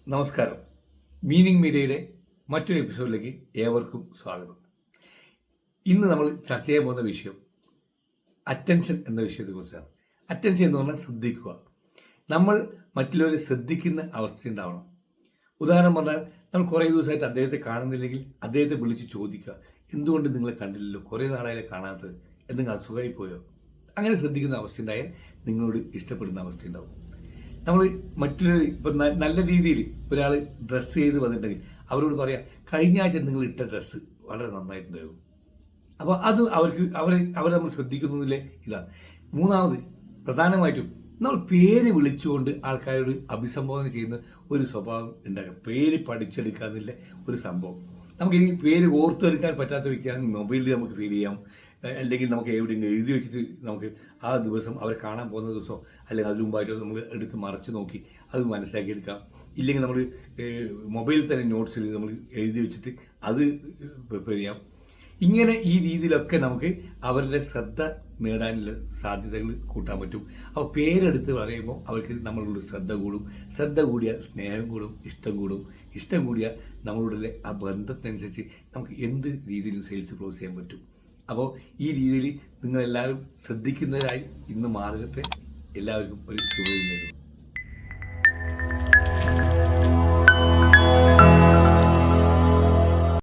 നമസ്കാരം. മീനിങ് മീഡിയയുടെ മറ്റൊരു എപ്പിസോഡിലേക്ക് ഏവർക്കും സ്വാഗതം. ഇന്ന് നമ്മൾ ചർച്ച ചെയ്യാൻ പോകുന്ന വിഷയം അറ്റൻഷൻ എന്ന വിഷയത്തെക്കുറിച്ചാണ്. അറ്റൻഷൻ എന്ന് പറഞ്ഞാൽ ശ്രദ്ധിക്കുക. നമ്മൾ മറ്റുള്ളവരെ ശ്രദ്ധിക്കുന്ന അവസ്ഥ ഉണ്ടാവണം. ഉദാഹരണം പറഞ്ഞാൽ നമ്മൾ കുറേ ദിവസമായിട്ട് അദ്ദേഹത്തെ കാണുന്നില്ലെങ്കിൽ അദ്ദേഹത്തെ വിളിച്ച് ചോദിക്കുക, എന്തുകൊണ്ട് നിങ്ങളെ കണ്ടില്ലല്ലോ, കുറേ നാളായാലും കാണാത്തത്, എന്തെങ്കിലും അസുഖമായി പോയോ? അങ്ങനെ ശ്രദ്ധിക്കുന്ന അവസ്ഥ ഉണ്ടായാൽ നിങ്ങളോട് ഇഷ്ടപ്പെടുന്ന അവസ്ഥ ഉണ്ടാവും. നമ്മൾ മറ്റുള്ളവർ ഇപ്പം നല്ല രീതിയിൽ ഒരാൾ ഡ്രസ്സ് ചെയ്ത് വന്നിട്ടുണ്ടെങ്കിൽ അവരോട് പറയാം, കഴിഞ്ഞ ആഴ്ച നിങ്ങൾ ഇട്ട ഡ്രസ്സ് വളരെ നന്നായിട്ടുണ്ടായിരുന്നു. അപ്പോൾ അത് അവർ നമ്മൾ ശ്രദ്ധിക്കുന്നില്ലേ? ഇതാണ്. മൂന്നാമത് പ്രധാനമായിട്ടും നമ്മൾ പേര് വിളിച്ചുകൊണ്ട് ആൾക്കാരോട് അഭിസംബോധന ചെയ്യുന്ന ഒരു സ്വഭാവം ഉണ്ടാകും. പേര് പഠിച്ചെടുക്കാന്നില്ല ഒരു സംഭവം. നമുക്കിനി പേര് ഓർത്തെടുക്കാൻ പറ്റാത്ത വ്യക്തിയാണെങ്കിൽ മൊബൈലിൽ നമുക്ക് ഫീൽ ചെയ്യാം, അല്ലെങ്കിൽ നമുക്ക് എവിടെയെങ്കിലും എഴുതി വെച്ചിട്ട് നമുക്ക് ആ ദിവസം അവരെ കാണാൻ പോകുന്ന ദിവസം അല്ലെങ്കിൽ അതിന് മുമ്പായിട്ട് നമ്മൾ എടുത്ത് മറച്ച് നോക്കി അത് മനസ്സിലാക്കിയെടുക്കാം. ഇല്ലെങ്കിൽ നമ്മൾ മൊബൈലിൽ തന്നെ നോട്ട്സിൽ നമ്മൾ എഴുതി വെച്ചിട്ട് അത് പ്രിപ്പയർ ചെയ്യാം. ഇങ്ങനെ ഈ രീതിയിലൊക്കെ നമുക്ക് അവരുടെ ശ്രദ്ധ നേടാനുള്ള സാധ്യതകൾ കൂട്ടാൻ പറ്റും. അപ്പോൾ പേരെടുത്ത് പറയുമ്പോൾ അവർക്ക് നമ്മളുടെ ശ്രദ്ധ കൂടും. ശ്രദ്ധ കൂടിയ സ്നേഹം കൂടും, ഇഷ്ടം കൂടിയ നമ്മളുടെ ആ ബന്ധത്തിനനുസരിച്ച് നമുക്ക് എന്ത് രീതിയിലും സെയിൽസ് ക്ലോസ് ചെയ്യാൻ പറ്റും. അപ്പോൾ ഈ രീതിയിൽ നിങ്ങളെല്ലാവരും ശ്രദ്ധിക്കുന്നതിനായി ഇന്ന് മാർഗത്തെ എല്ലാവർക്കും ഒരു ശുഭദിനം നേരുന്നു.